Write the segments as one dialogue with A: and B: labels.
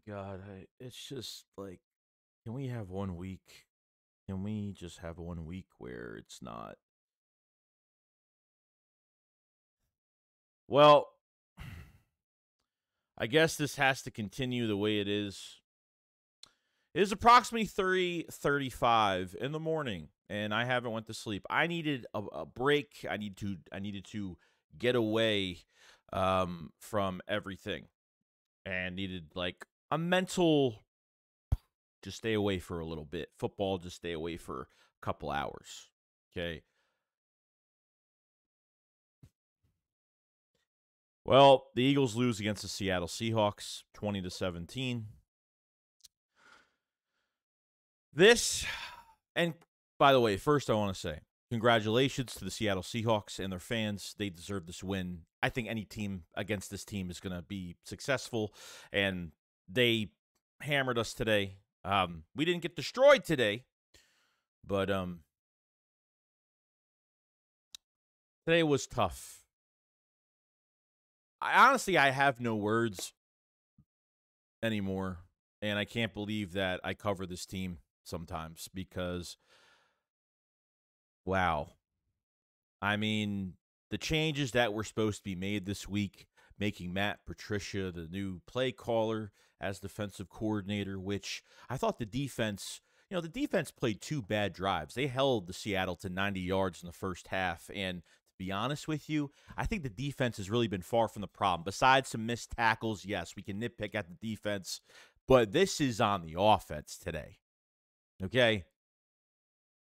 A: God, it's just like, can we have 1 week? Can we just have 1 week where it's not? Well, I guess this has to continue the way it is. It is approximately 3:35 in the morning, and I haven't went to sleep. I needed a break. I needed to get away from everything, and needed like a mental just stay away for a little bit. Football, just stay away for a couple hours. Okay. Well, the Eagles lose against the Seattle Seahawks 20-17. This, and by the way, first I want to say congratulations to the Seattle Seahawks and their fans. They deserve this win. I think any team against this team is going to be successful, and they hammered us today. We didn't get destroyed today, but today was tough. I have no words anymore, and I can't believe that I cover this team sometimes because, wow. I mean, the changes that were supposed to be made this week, making Matt Patricia the new play caller as defensive coordinator, which I thought the defense played 2 bad drives. They held the Seattle to 90 yards in the first half, and to be honest with you, I think the defense has really been far from the problem. Besides some missed tackles, yes, we can nitpick at the defense, but this is on the offense today. Okay?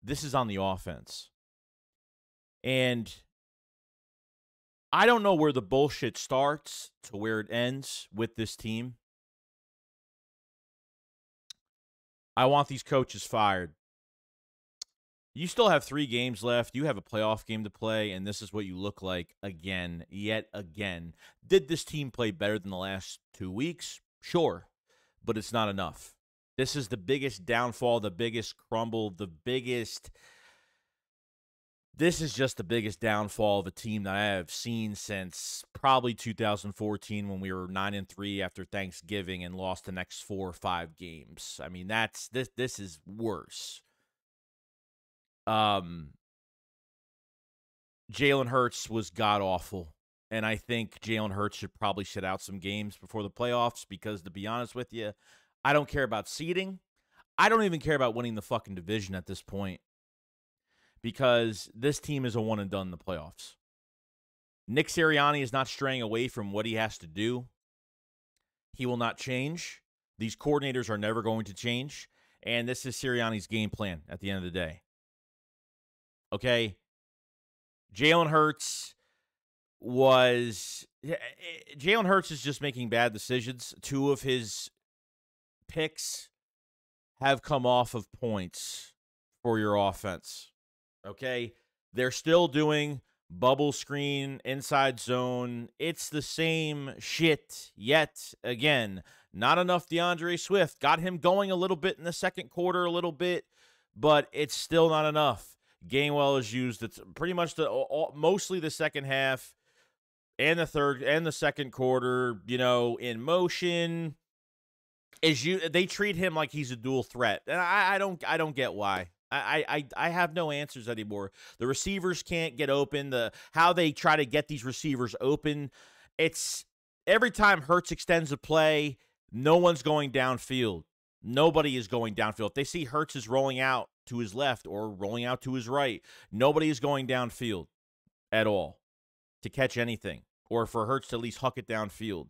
A: This is on the offense. And I don't know where the bullshit starts to where it ends with this team. I want these coaches fired. You still have 3 games left. You have a playoff game to play, and this is what you look like again, yet again. Did this team play better than the last 2 weeks? Sure, but it's not enough. This is the biggest downfall, the biggest crumble, This is just the biggest downfall of a team that I have seen since probably 2014 when we were 9-3 after Thanksgiving and lost the next 4 or 5 games. I mean, this is worse. Jalen Hurts was god-awful, and I think Jalen Hurts should probably sit out some games before the playoffs because, to be honest with you, I don't care about seeding. I don't even care about winning the fucking division at this point because this team is a one-and-done in the playoffs. Nick Sirianni is not straying away from what he has to do. He will not change. These coordinators are never going to change, and this is Sirianni's game plan at the end of the day. Okay, Jalen Hurts is just making bad decisions. 2 of his picks have come off of points for your offense. Okay, they're still doing bubble screen, inside zone. It's the same shit yet again. Not enough DeAndre Swift. Got him going a little bit in the second quarter, a little bit, but it's still not enough. Gainwell is used. It's pretty much mostly the second half and the third and the second quarter. In motion. They treat him like he's a dual threat, and I don't get why. I have no answers anymore. The receivers can't get open. How they try to get these receivers open. It's every time Hurts extends a play, no one's going downfield. Nobody is going downfield. If they see Hurts is rolling out to his left or rolling out to his right, nobody is going downfield at all to catch anything or for Hurts to at least huck it downfield.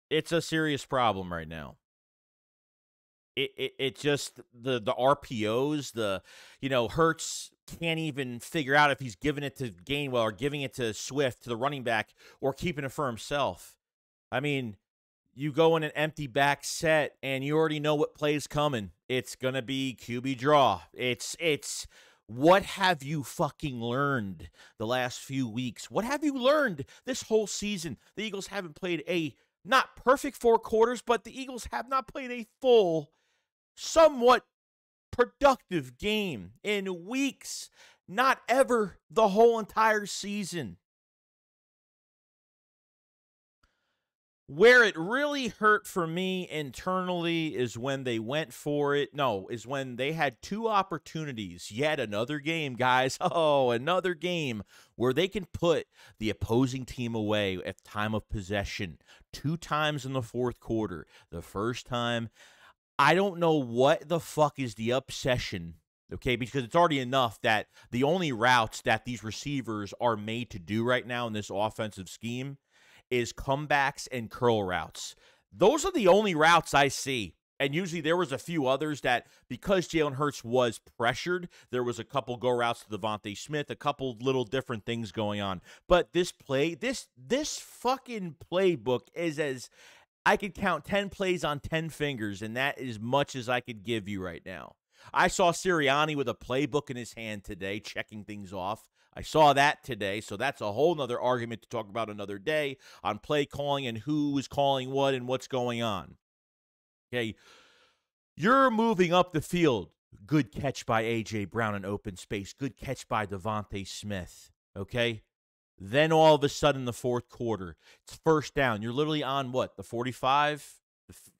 A: It's a serious problem right now. It just the RPOs, Hurts can't even figure out if he's giving it to Gainwell or giving it to Swift, to the running back, or keeping it for himself. I mean, you go in an empty back set and you already know what play's coming. It's going to be QB draw. It's what have you fucking learned the last few weeks? What have you learned this whole season? The Eagles haven't played a not perfect 4 quarters, but the Eagles have not played a full, somewhat productive game in weeks, not ever the whole entire season. Where it really hurt for me internally is when they went for it. No, is when they had 2 opportunities. Yet another game, guys. Oh, another game where they can put the opposing team away at time of possession 2 times in the fourth quarter. The first time, I don't know what the fuck is the obsession, okay, because it's already enough that the only routes that these receivers are made to do right now in this offensive scheme is comebacks and curl routes. Those are the only routes I see. And usually there was a few others that, because Jalen Hurts was pressured, there was a couple go routes to Devontae Smith, a couple little different things going on. But this fucking playbook is as I could count 10 plays on 10 fingers, and that is much as I could give you right now. I saw Sirianni with a playbook in his hand today, checking things off. I saw that today, so that's a whole nother argument to talk about another day on play calling and who is calling what and what's going on. Okay, you're moving up the field. Good catch by A.J. Brown in open space. Good catch by Devontae Smith, okay? Then all of a sudden, the fourth quarter, it's first down. You're literally on what, the 45?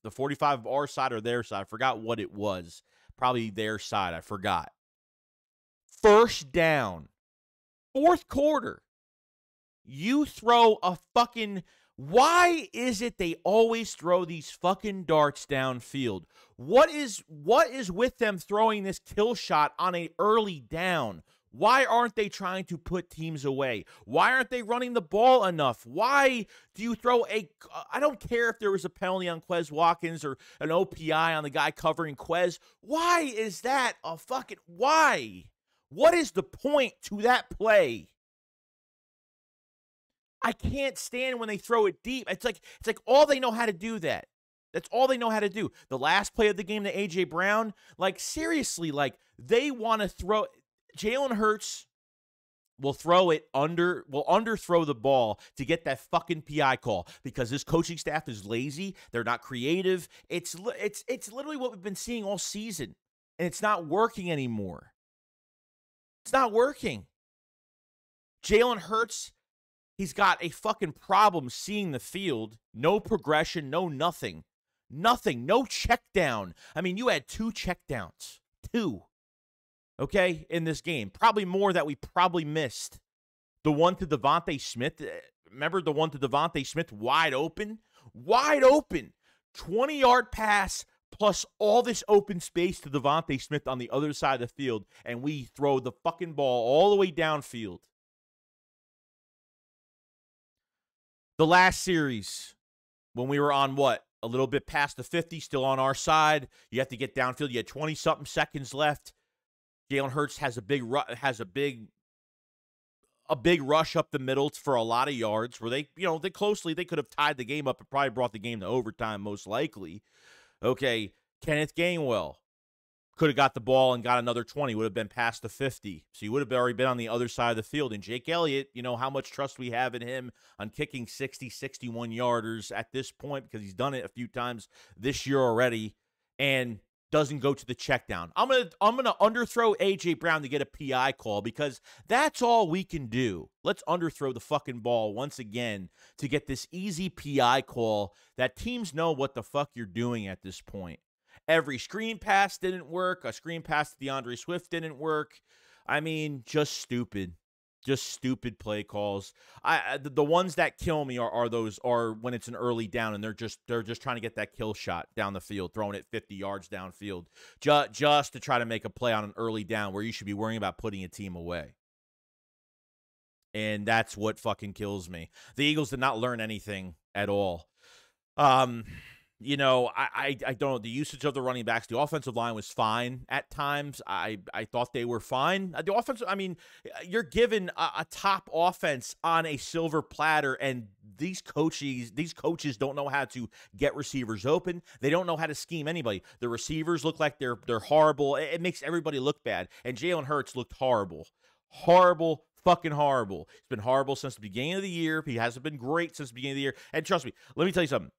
A: The 45 of our side or their side? I forgot what it was. Probably their side. I forgot. First down. Fourth quarter, you throw a fucking... Why is it they always throw these fucking darts downfield? What is with them throwing this kill shot on an early down? Why aren't they trying to put teams away? Why aren't they running the ball enough? Why do you throw a... I don't care if there was a penalty on Quez Watkins or an OPI on the guy covering Quez. Why is that a fucking... Why? What is the point to that play? I can't stand when they throw it deep. It's like all they know how to do that. That's all they know how to do. The last play of the game to A.J. Brown, like seriously, like they want to throw... Jalen Hurts will underthrow the ball to get that fucking PI call because this coaching staff is lazy. They're not creative. It's literally what we've been seeing all season, and it's not working anymore. It's not working. Jalen Hurts, he's got a fucking problem seeing the field. No progression, no nothing. Nothing, no check down. I mean, you had 2 check downs. 2. Okay, in this game. Probably more that we probably missed. The one to Devontae Smith. Remember the one to Devontae Smith wide open? Wide open. 20-yard pass plus all this open space to Devontae Smith on the other side of the field, and we throw the fucking ball all the way downfield. The last series, when we were on what? A little bit past the 50, still on our side. You have to get downfield. You had 20-something seconds left. Jalen Hurts has a big rush up the middle for a lot of yards where they could have tied the game up and probably brought the game to overtime most likely. Okay, Kenneth Gainwell could have got the ball and got another 20, would have been past the 50. So you would have already been on the other side of the field. And Jake Elliott, you know how much trust we have in him on kicking 60, 61-yarders at this point because he's done it a few times this year already. And doesn't go to the check down. I'm gonna underthrow A.J. Brown to get a PI call because that's all we can do. Let's underthrow the fucking ball once again to get this easy PI call that teams know what the fuck you're doing at this point. Every screen pass didn't work. A screen pass to DeAndre Swift didn't work. I mean, just stupid. Just stupid play calls. The ones that kill me are when it's an early down and they're just trying to get that kill shot down the field, throwing it 50 yards downfield, just to try to make a play on an early down where you should be worrying about putting a team away. And that's what fucking kills me. The Eagles did not learn anything at all. You know, I don't know. The usage of the running backs, the offensive line was fine at times. I thought they were fine. The offensive, I mean, you're given a top offense on a silver platter, and these coaches don't know how to get receivers open. They don't know how to scheme anybody. The receivers look like they're horrible. It makes everybody look bad. And Jalen Hurts looked horrible. Horrible. Fucking horrible. He's been horrible since the beginning of the year. He hasn't been great since the beginning of the year. And trust me, let me tell you something.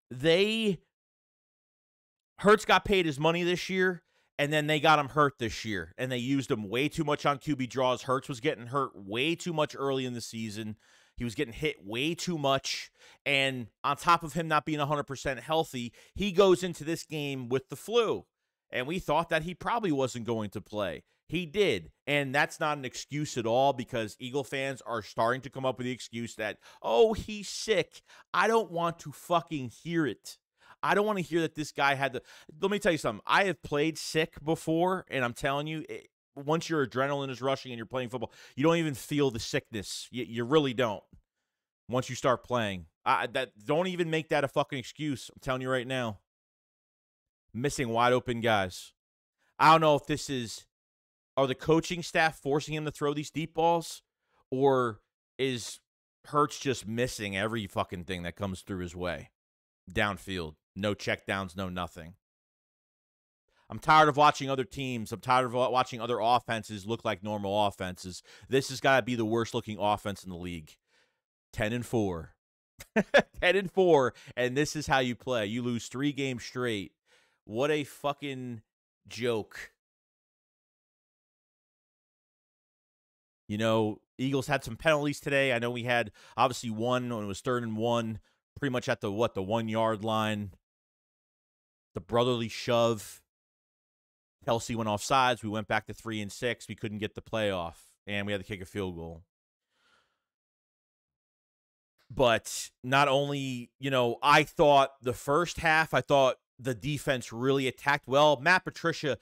A: Hurts got paid his money this year, and then they got him hurt this year, and they used him way too much on QB draws. Hurts was getting hurt way too much early in the season, He was getting hit way too much. And on top of him not being 100% healthy, he goes into this game with the flu. And we thought that he probably wasn't going to play. He did. And that's not an excuse at all, because Eagle fans are starting to come up with the excuse that, oh, he's sick. I don't want to fucking hear it. I don't want to hear that this guy had the. Let me tell you something. I have played sick before, and I'm telling you, once your adrenaline is rushing and you're playing football, you don't even feel the sickness. You really don't. Once you start playing, don't even make that a fucking excuse. I'm telling you right now. Missing wide open guys. I don't know if this is, are the coaching staff forcing him to throw these deep balls, or is Hurts just missing every fucking thing that comes through his way downfield? No check downs, no nothing. I'm tired of watching other teams. I'm tired of watching other offenses look like normal offenses. This has got to be the worst looking offense in the league. 10-4. 10-4, and this is how you play. You lose 3 games straight. What a fucking joke. You know, Eagles had some penalties today. I know we had obviously one when it was 3rd and 1, pretty much at the 1 yard line. The brotherly shove. Kelsey went off sides. We went back to 3 and 6. We couldn't get the playoff, and we had to kick a field goal. But not only, I thought the first half, I thought the defense really attacked well. Matt Patricia's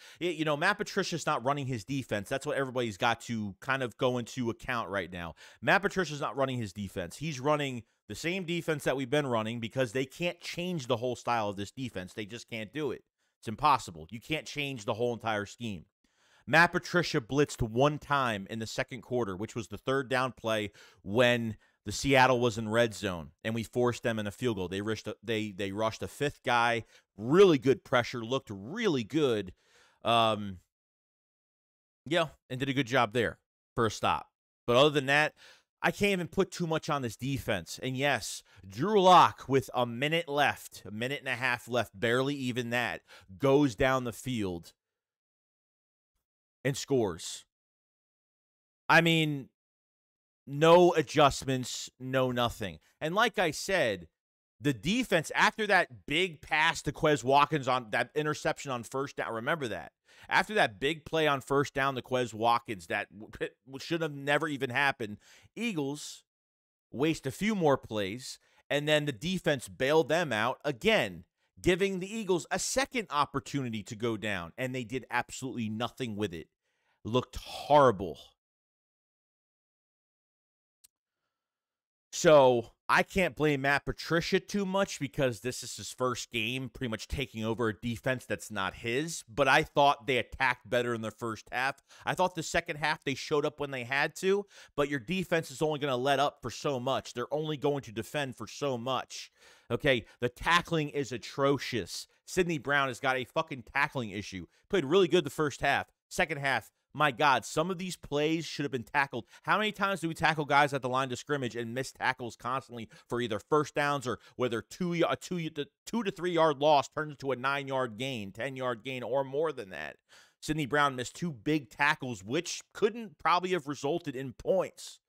A: not running his defense. That's what everybody's got to kind of go into account right now. Matt Patricia's not running his defense. He's running the same defense that we've been running, because they can't change the whole style of this defense. They just can't do it. It's impossible. You can't change the whole entire scheme. Matt Patricia blitzed 1 time in the second quarter, which was the 3rd down play when the Seattle was in red zone, and we forced them in a field goal. They rushed a 5th guy. Really good pressure. Looked really good. And did a good job there for a stop. But other than that, I can't even put too much on this defense. And yes, Drew Lock, with a minute left, a minute and a half left, barely even that, goes down the field and scores. I mean, no adjustments, no nothing. And like I said, the defense, after that big pass to Quez Watkins on that interception on 1st down, remember that. After that big play on 1st down to Quez Watkins, that should have never even happened, Eagles waste a few more plays, and then the defense bailed them out again, giving the Eagles a second opportunity to go down, and they did absolutely nothing with it. Looked horrible. So I can't blame Matt Patricia too much, because this is his first game pretty much taking over a defense that's not his. But I thought they attacked better in the first half. I thought the second half they showed up when they had to, but your defense is only going to let up for so much. They're only going to defend for so much. Okay, the tackling is atrocious. Sidney Brown has got a fucking tackling issue. Played really good the first half. Second half, my God, some of these plays should have been tackled. How many times do we tackle guys at the line of scrimmage and miss tackles constantly for either first downs, or whether 2 to 3 yard loss turns into a 9 yard gain, 10 yard gain, or more than that? Sidney Brown missed 2 big tackles, which couldn't probably have resulted in points.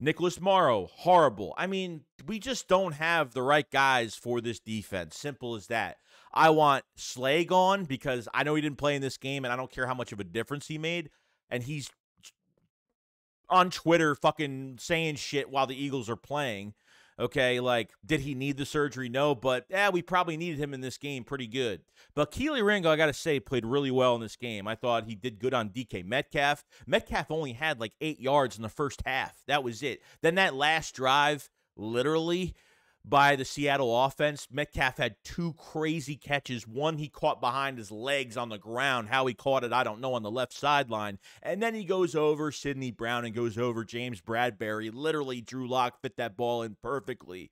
A: Nicholas Morrow, horrible. I mean, we just don't have the right guys for this defense. Simple as that. I want Slay gone, because I know he didn't play in this game, and I don't care how much of a difference he made. And he's on Twitter fucking saying shit while the Eagles are playing. Okay, like, did he need the surgery? No, but we probably needed him in this game pretty good. But Keely Ringo, I got to say, played really well in this game. I thought he did good on DK Metcalf. Metcalf only had like 8 yards in the first half. That was it. Then that last drive, literally, by the Seattle offense, Metcalf had 2 crazy catches. One he caught behind his legs on the ground. How he caught it, I don't know, on the left sideline. And then he goes over Sidney Brown and goes over James Bradbury. Literally, Drew Lock fit that ball in perfectly.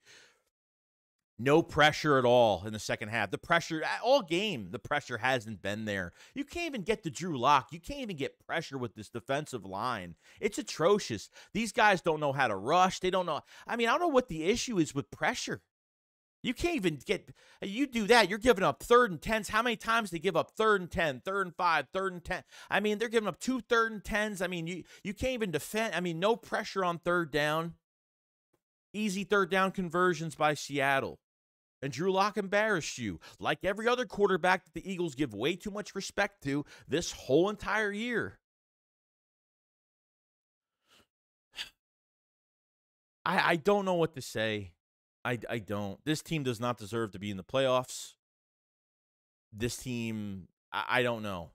A: No pressure at all in the second half. The pressure, all game, the pressure hasn't been there. You can't even get to Drew Lock. You can't even get pressure with this defensive line. It's atrocious. These guys don't know how to rush. They don't know. I mean, I don't know what the issue is with pressure. You can't even get, you do that, you're giving up 3rd and 10s. How many times they give up 3rd and 10, 3rd and 5, 3rd and 10? I mean, they're giving up 2 3rd and 10s. I mean, you can't even defend. I mean, no pressure on 3rd down. Easy third down conversions by Seattle. And Drew Lock embarrassed you, like every other quarterback that the Eagles give way too much respect to this whole entire year. I don't know what to say. I don't. This team does not deserve to be in the playoffs. This team, I don't know.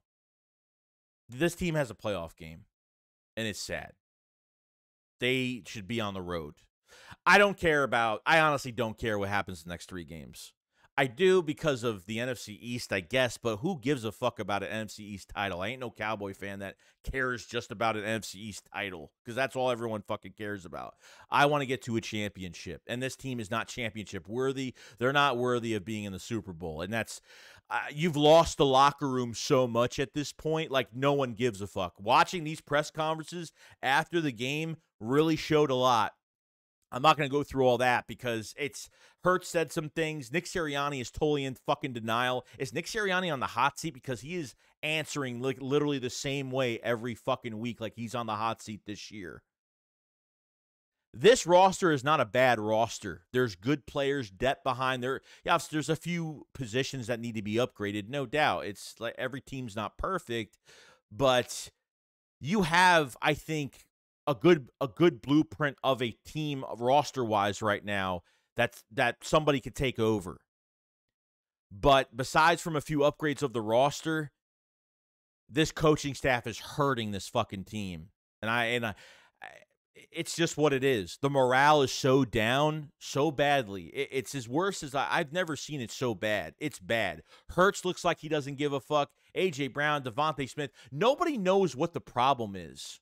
A: This team has a playoff game, and it's sad. They should be on the road. I honestly don't care what happens the next 3 games. I do because of the NFC East, I guess, but who gives a fuck about an NFC East title? I ain't no Cowboy fan that cares just about an NFC East title because that's all everyone fucking cares about. I want to get to a championship, and this team is not championship worthy. They're not worthy of being in the Super Bowl, and that's you've lost the locker room so much at this point, like no one gives a fuck. Watching these press conferences after the game really showed a lot. I'm not going to go through all that because Hurts said some things. Nick Sirianni is totally in fucking denial. Is Nick Sirianni on the hot seat? Because he is answering like literally the same way every fucking week like he's on the hot seat this year. This roster is not a bad roster. There's good players, depth behind there. Yeah, there's a few positions that need to be upgraded, no doubt. It's like every team's not perfect, but you have, I think, a good blueprint of a team roster-wise right now that somebody could take over. But besides from a few upgrades of the roster, this coaching staff is hurting this fucking team. And it's just what it is. The morale is so down so badly. It's as worse as I've never seen it so bad. It's bad. Hurts looks like he doesn't give a fuck. A.J. Brown, Devontae Smith. Nobody knows what the problem is.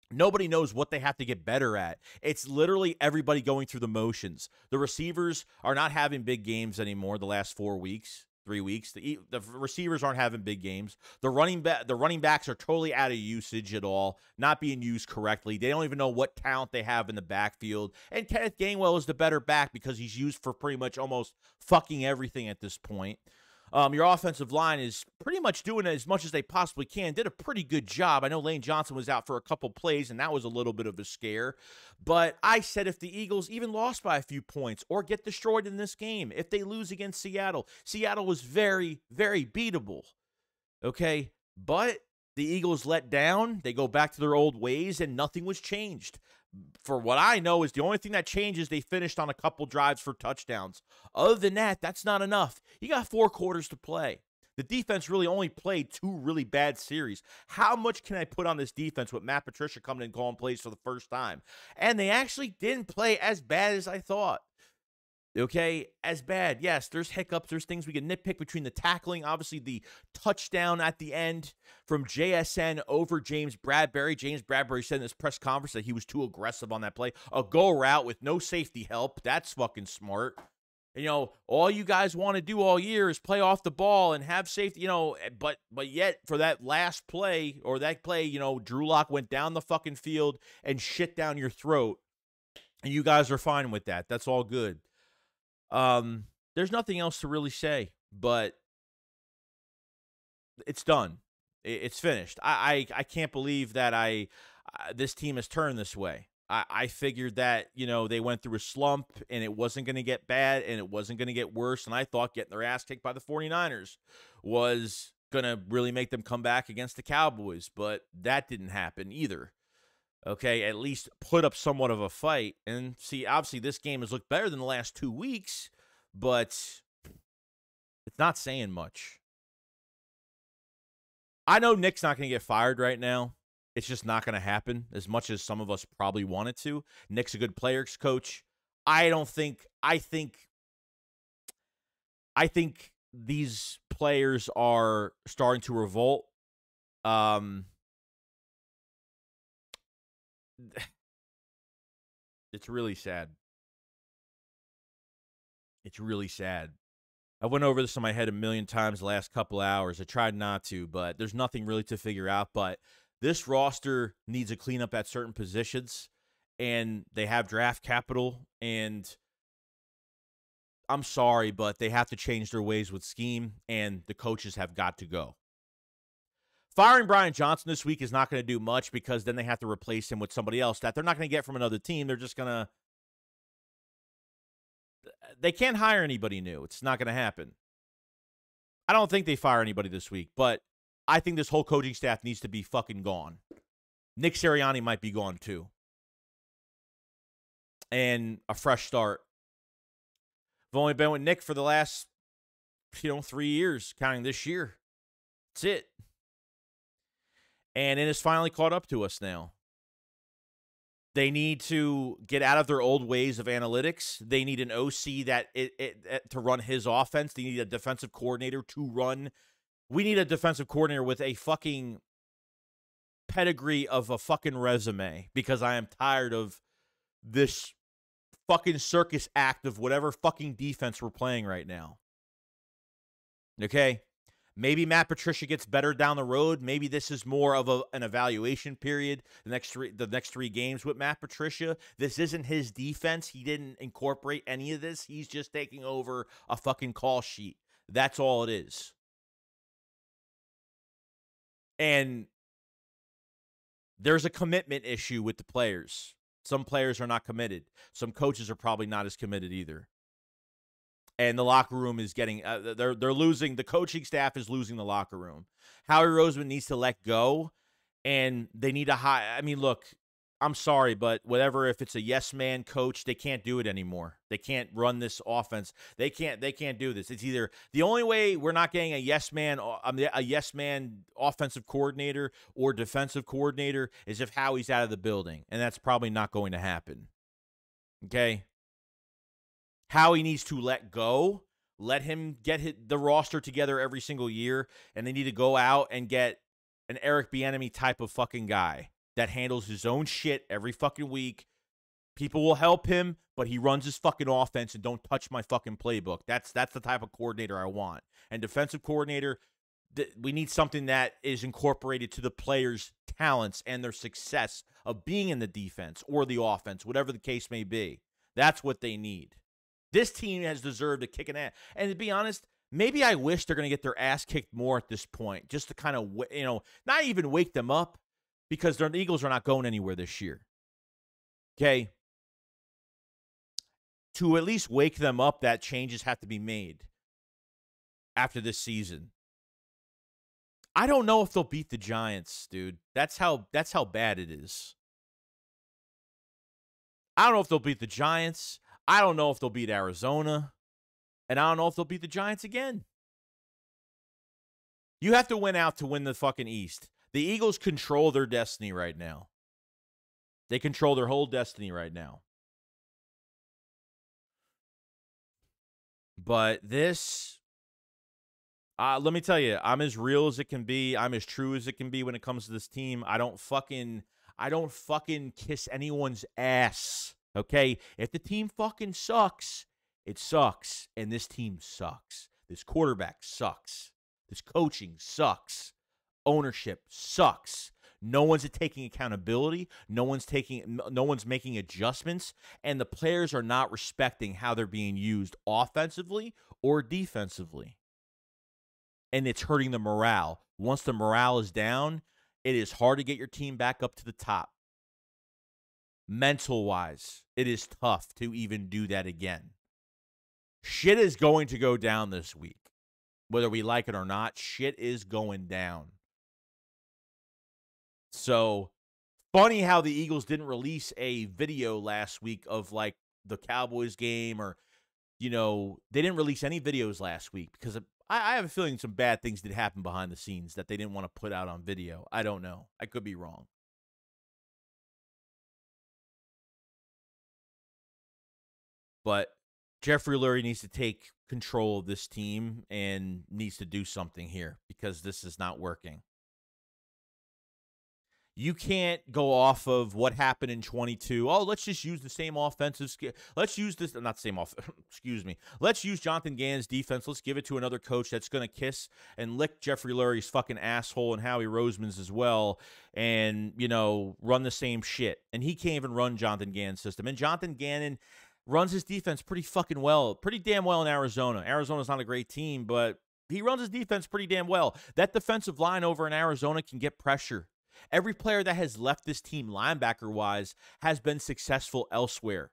A: Nobody knows what they have to get better at. It's literally everybody going through the motions. The receivers are not having big games anymore the last 3 weeks. The receivers aren't having big games. The running backs are totally out of usage at all, not being used correctly. They don't even know what talent they have in the backfield. And Kenneth Gainwell is the better back because he's used for pretty much almost fucking everything at this point. Your offensive line is pretty much doing as much as they possibly can. Did a pretty good job. I know Lane Johnson was out for a couple plays, and that was a little bit of a scare. But I said if the Eagles even lost by a few points or get destroyed in this game, if they lose against Seattle, Seattle was very, very beatable. Okay? But the Eagles let down. They go back to their old ways, and nothing was changed. For what I know is the only thing that changes, they finished on a couple drives for touchdowns. Other than that, that's not enough. You got 4 quarters to play. The defense really only played 2 really bad series. How much can I put on this defense with Matt Patricia coming in and calling plays for the first time? And they actually didn't play as bad as I thought. Okay, as bad. Yes, there's hiccups. There's things we can nitpick between the tackling. Obviously, the touchdown at the end from JSN over James Bradbury. James Bradbury said in his press conference that he was too aggressive on that play. A go route with no safety help. That's fucking smart. You know, all you guys want to do all year is play off the ball and have safety, you know, but yet for that last play or that play, you know, Drew Lock went down the fucking field and shit down your throat. And you guys are fine with that. That's all good. There's nothing else to really say, but it's done. It's finished. I can't believe that this team has turned this way. I figured that, you know, they went through a slump and it wasn't going to get bad and it wasn't going to get worse. And I thought getting their ass kicked by the 49ers was going to really make them come back against the Cowboys, but that didn't happen either. Okay, at least put up somewhat of a fight. And see, obviously this game has looked better than the last 2 weeks, but it's not saying much. I know Nick's not going to get fired right now. It's just not going to happen as much as some of us probably want it to. Nick's a good players coach. I think these players are starting to revolt. It's really sad. It's really sad. I went over this in my head a million times the last couple hours. I tried not to, but there's nothing really to figure out. But this roster needs a cleanup at certain positions, and they have draft capital, and I'm sorry, but they have to change their ways with scheme, and the coaches have got to go. Firing BrianJohnson this week is not going to do much because then they have to replace him with somebody else that they're not going to get from another team. They're just going to they can't hire anybody new. It's not going to happen. I don't think they fire anybody this week, but I think this whole coaching staff needs to be fucking gone. Nick Sirianni might be gone too. And a fresh start. I've only been with Nick for the last, 3 years, counting this year. That's it. And it has finally caught up to us now. They need to get out of their old ways of analytics. They need an OC to run his offense. They need a defensive coordinator to run. We need a defensive coordinator with a fucking pedigree of a fucking resume, because I am tired of this fucking circus act of whatever fucking defense we're playing right now. Okay? Maybe Matt Patricia gets better down the road. Maybe this is more of an evaluation period. The next three games with Matt Patricia. This isn't his defense. He didn't incorporate any of this. He's just taking over a fucking call sheet. That's all it is. And there's a commitment issue with the players. Some players are not committed. Some coaches are probably not as committed either. And the locker room is getting they're losing. The coaching staff is losing the locker room. Howie Roseman needs to let go, and they need to hire. I mean, look, I'm sorry, but whatever. If it's a yes man coach, they can't do it anymore. They can't run this offense. They can't do this. It's either the only way we're not getting a yes man offensive coordinator or defensive coordinator is if Howie's out of the building, and that's probably not going to happen. Okay. Howie needs to let go, let him get the roster together every single year, and they need to go out and get an Eric Bieniemy type of fucking guy that handles his own shit every fucking week. People will help him, but he runs his fucking offense and don't touch my fucking playbook. That's the type of coordinator I want. And defensive coordinator, we need something that is incorporated to the players' talents and their success of being in the defense or the offense, whatever the case may be. That's what they need. This team has deserved a kick in the ass. And to be honest, maybe I wish they're going to get their ass kicked more at this point, just to kind of, not even wake them up, because the Eagles are not going anywhere this year. Okay? To at least wake them up that changes have to be made after this season. I don't know if they'll beat the Giants, dude. That's how bad it is. I don't know if they'll beat the Giants. I don't know if they'll beat Arizona. And I don't know if they'll beat the Giants again. You have to win out to win the fucking East. The Eagles control their destiny right now. They control their whole destiny right now. But this, let me tell you, I'm as real as it can be. I'm as true as it can be when it comes to this team. I don't fucking kiss anyone's ass. Okay? If the team fucking sucks, it sucks. And this team sucks. This quarterback sucks. This coaching sucks. Ownership sucks. No one's taking accountability. No one's making adjustments. And the players are not respecting how they're being used offensively or defensively. And it's hurting the morale. Once the morale is down, it is hard to get your team back up to the top. Mental-wise, it is tough to even do that again. Shit is going to go down this week. Whether we like it or not, shit is going down. So, funny how the Eagles didn't release a video last week of, like, the Cowboys game, or, they didn't release any videos last week because I have a feeling some bad things did happen behind the scenes that they didn't want to put out on video. I don't know. I could be wrong. But Jeffrey Lurie needs to take control of this team and needs to do something here because this is not working. You can't go off of what happened in 22. Oh, let's just use the same offensive skill. Let's use this, not same off. Excuse me. Let's use Jonathan Gannon's defense. Let's give it to another coach that's going to kiss and lick Jeffrey Lurie's fucking asshole and Howie Roseman's as well, and run the same shit. And he can't even run Jonathan Gannon's system. And Jonathan Gannon runs his defense pretty damn well in Arizona. Arizona's not a great team, but he runs his defense pretty damn well. That defensive line over in Arizona can get pressure. Every player that has left this team linebacker-wise has been successful elsewhere.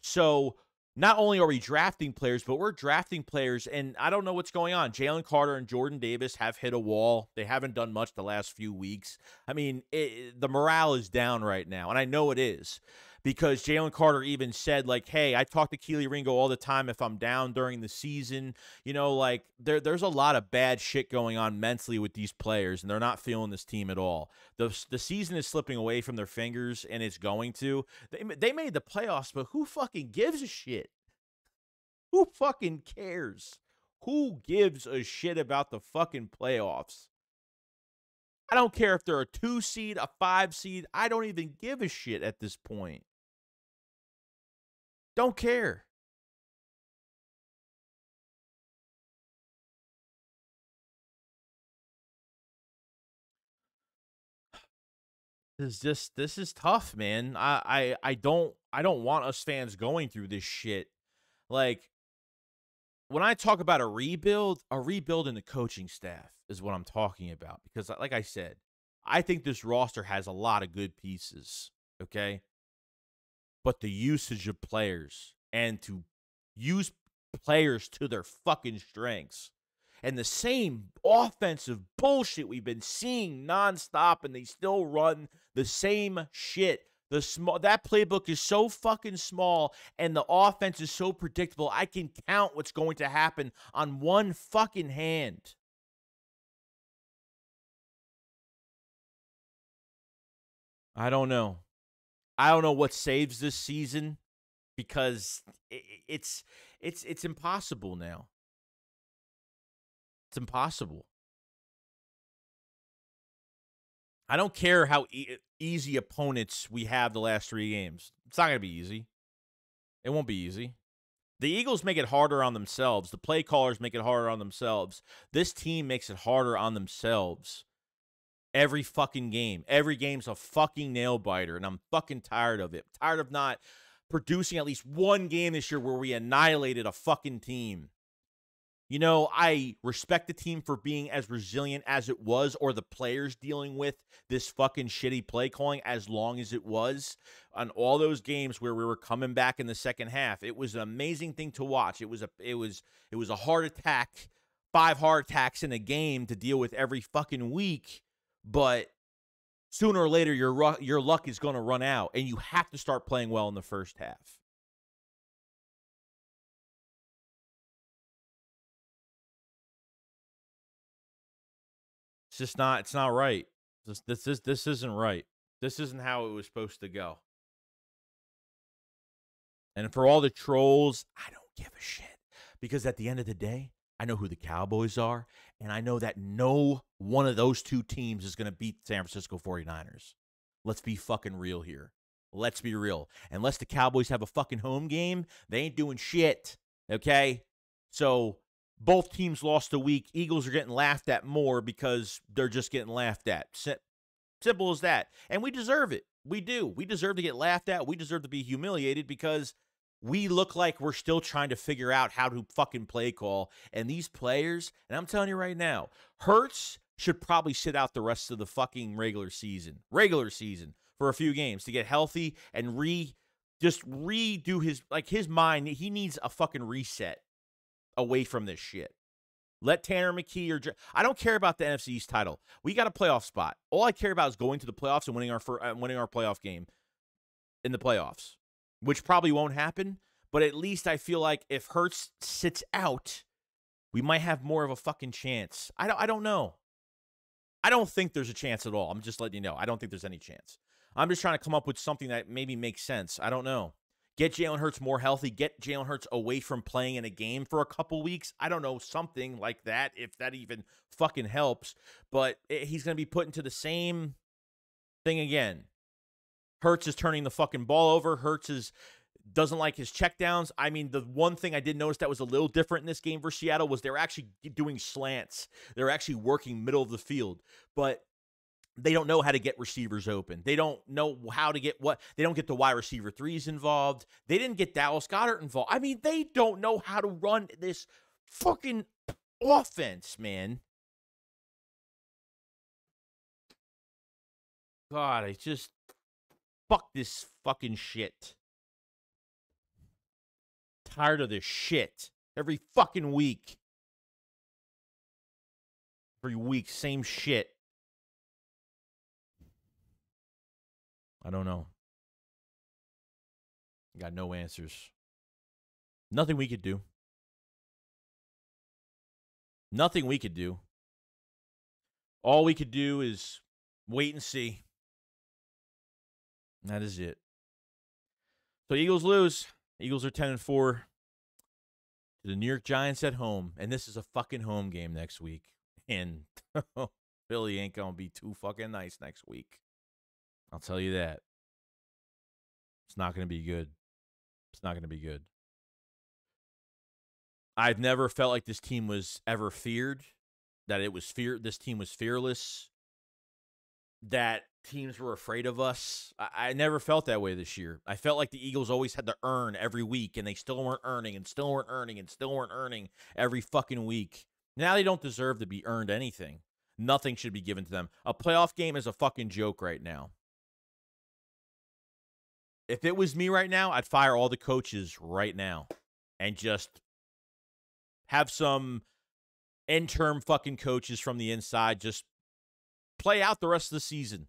A: So not only are we drafting players, but we're drafting players, and I don't know what's going on. Jalen Carter and Jordan Davis have hit a wall. They haven't done much the last few weeks. I mean, the morale is down right now, and I know it is because Jalen Carter even said, like, hey, I talk to Keely Ringo all the time if I'm down during the season. You know, like, there's a lot of bad shit going on mentally with these players, and they're not feeling this team at all. The season is slipping away from their fingers, and it's going to. They made the playoffs, but who fucking gives a shit? Who fucking cares? Who gives a shit about the fucking playoffs? I don't care if they're a 2 seed, a 5 seed. I don't even give a shit at this point. Don't care. This is tough, man. I don't want us fans going through this shit. Like, when I talk about a rebuild in the coaching staff is what I'm talking about. Because, like I said, I think this roster has a lot of good pieces, okay? But the usage of players and to use players to their fucking strengths and the same offensive bullshit we've been seeing nonstop, and they still run the same shit. That playbook is so fucking small, and the offense is so predictable. I can count what's going to happen on one fucking hand. I don't know. I don't know what saves this season because it's impossible now. It's impossible. I don't care how easy opponents we have the last 3 games. It's not going to be easy. It won't be easy. The Eagles make it harder on themselves. The play callers make it harder on themselves. This team makes it harder on themselves. Every fucking game. Every game's a fucking nail biter, and I'm fucking tired of it. I'm tired of not producing at least one game this year where we annihilated a fucking team. You know, I respect the team for being as resilient as it was, or the players dealing with this fucking shitty play calling as long as it was. On all those games where we were coming back in the second half, it was an amazing thing to watch. It was a heart attack, 5 heart attacks in a game to deal with every fucking week. But sooner or later, your luck is going to run out, and you have to start playing well in the first half. It's not right. This isn't right. This isn't how it was supposed to go. And for all the trolls, I don't give a shit. Because at the end of the day, I know who the Cowboys are, and I know that no one of those 2 teams is going to beat San Francisco 49ers. Let's be fucking real here. Let's be real. Unless the Cowboys have a fucking home game, they ain't doing shit. Okay? So both teams lost a week. Eagles are getting laughed at more because they're just getting laughed at. Simple as that. And we deserve it. We do. We deserve to get laughed at. We deserve to be humiliated because we look like we're still trying to figure out how to fucking play call. And these players, and I'm telling you right now, Hurts should probably sit out the rest of the fucking regular season for a few games to get healthy and redo his mind. He needs a fucking reset away from this shit. Let Tanner McKee I don't care about the NFC East title. We got a playoff spot. All I care about is going to the playoffs and winning our playoff game in the playoffs, which probably won't happen. But at least I feel like if Hurts sits out, we might have more of a fucking chance. I don't know. I don't think there's a chance at all. I'm just letting you know. I don't think there's any chance. I'm just trying to come up with something that maybe makes sense. I don't know. Get Jalen Hurts more healthy. Get Jalen Hurts away from playing in a game for a couple weeks. I don't know, something like that, if that even fucking helps. But he's going to be put into the same thing again. Hurts is turning the fucking ball over. Hurts doesn't like his checkdowns. I mean, the one thing I did notice that was a little different in this game for Seattle was they're actually doing slants. They're actually working middle of the field. But they don't know how to get receivers open. They don't know how to get they don't get the wide receiver 3s involved. They didn't get Dallas Goedert involved. I mean, they don't know how to run this fucking offense, man. God, I just fuck this fucking shit. tired of this shit. Every fucking week. Every week, same shit. I don't know. Got no answers. Nothing we could do. Nothing we could do. All we could do is wait and see. And that is it. So Eagles lose. Eagles are 10-4 to the New York Giants at home. And this is a fucking home game next week. And Philly ain't going to be too fucking nice next week. I'll tell you that. It's not going to be good. It's not going to be good. I've never felt like this team was ever feared, that it was this team was fearless, that teams were afraid of us. I never felt that way this year. I felt like the Eagles always had to earn every week, and they still weren't earning, and still weren't earning, and still weren't earning every fucking week. Now they don't deserve to be earned anything. Nothing should be given to them. A playoff game is a fucking joke right now. If it was me right now, I'd fire all the coaches right now and just have some interim fucking coaches from the inside just play out the rest of the season.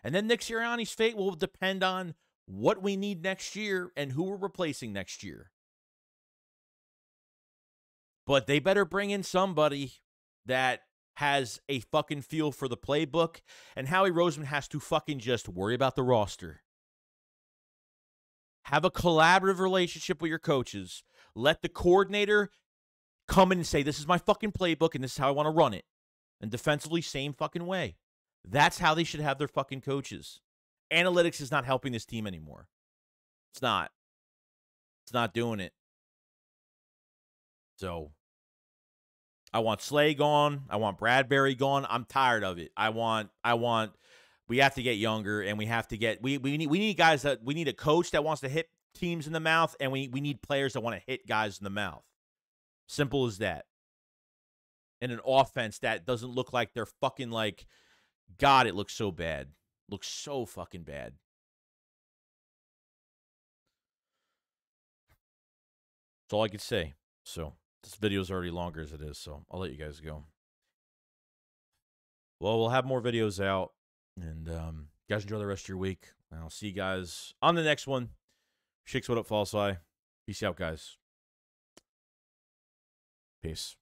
A: And then Nick Sirianni's fate will depend on what we need next year and who we're replacing next year. But they better bring in somebody that has a fucking feel for the playbook, and Howie Roseman has to fucking just worry about the roster. Have a collaborative relationship with your coaches. Let the coordinator come in and say, this is my fucking playbook and this is how I want to run it. And defensively, same fucking way. That's how they should have their fucking coaches. Analytics is not helping this team anymore. It's not. It's not doing it. So, I want Slay gone. I want Bradbury gone. I'm tired of it. We have to get younger, and we have to get we need guys that we need a coach that wants to hit teams in the mouth, and we need players that want to hit guys in the mouth. Simple as that. And an offense that doesn't look like they're fucking like, God, it looks so bad. Looks so fucking bad. That's all I could say. So this video is already longer as it is, so I'll let you guys go. Well, we'll have more videos out. And guys, enjoy the rest of your week. And I'll see you guys on the next one. Shakes, what up, False Eye? Peace out, guys. Peace.